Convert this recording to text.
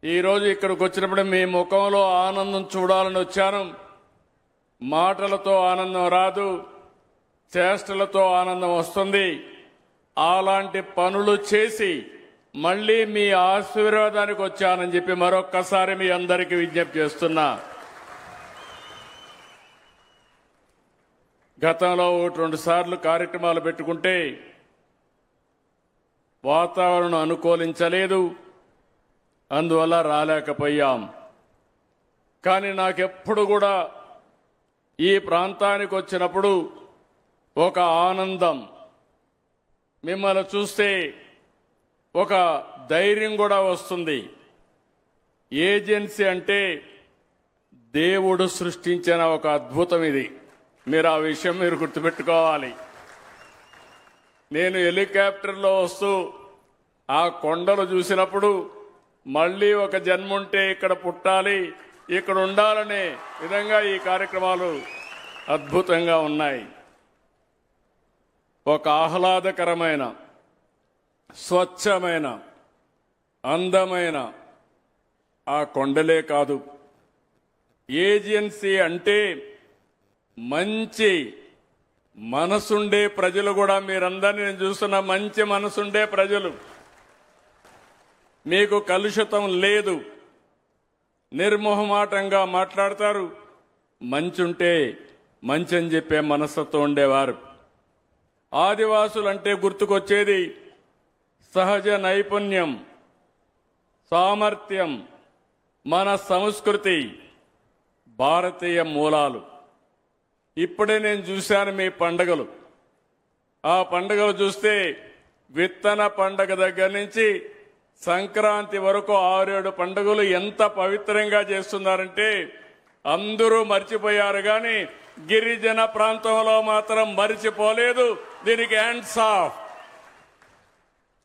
ఈరోజు ఇక్కడికి వచ్చినప్పుడు మీ ముఖంలో ఆనందం చూడాలని వచ్చాను. మాటలతో ఆనందం రాదు, చేష్టలతో ఆనందం వస్తుంది. అలాంటి పనులు చేసి మళ్ళీ మీ ఆశీర్వాదానికి వచ్చానని చెప్పి మరొక్కసారి మీ అందరికీ విజ్ఞప్తి చేస్తున్నా. గతంలో 1-2 సార్లు కార్యక్రమాలు పెట్టుకుంటే వాతావరణం అనుకూలించలేదు, అందువల్ల రాలేకపోయాం. కానీ నాకెప్పుడు కూడా ఈ ప్రాంతానికి వచ్చినప్పుడు ఒక ఆనందం, మిమ్మల్ని చూస్తే ఒక ధైర్యం కూడా వస్తుంది. ఏజెన్సీ అంటే దేవుడు సృష్టించిన ఒక అద్భుతం ఇది. మీరు ఆ విషయం మీరు గుర్తుపెట్టుకోవాలి. నేను హెలికాప్టర్లో వస్తూ ఆ కొండలు చూసినప్పుడు మళ్ళీ ఒక జన్ముంటే ఇక్కడ పుట్టాలి, ఇక్కడ ఉండాలనే విధంగా ఈ కార్యక్రమాలు అద్భుతంగా ఉన్నాయి. ఒక ఆహ్లాదకరమైన, స్వచ్ఛమైన, అందమైన ఆ కొండలే కాదు, ఏజెన్సీ అంటే మంచి మనసుండే ప్రజలు కూడా, మీరందరినీ నేను చూస్తున్న మంచి మనసుండే ప్రజలు. మీకు కలుషితం లేదు, నిర్మోహమాటంగా మాట్లాడతారు, మంచుంటే మంచి అని చెప్పే మనసుతో ఉండేవారు. ఆదివాసులంటే గుర్తుకొచ్చేది సహజ నైపుణ్యం, సామర్థ్యం, మన సంస్కృతి, భారతీయ మూలాలు. ఇప్పుడే నేను చూశాను మీ పండుగలు. ఆ పండుగలు చూస్తే విత్తన పండుగ దగ్గర నుంచి సంక్రాంతి వరకు 6-7 పండుగలు ఎంత పవిత్రంగా చేస్తున్నారంటే అందరూ మర్చిపోయారు, కానీ గిరిజన ప్రాంతంలో మాత్రం మర్చిపోలేదు. దీనికి హ్యాండ్స్ ఆఫ్.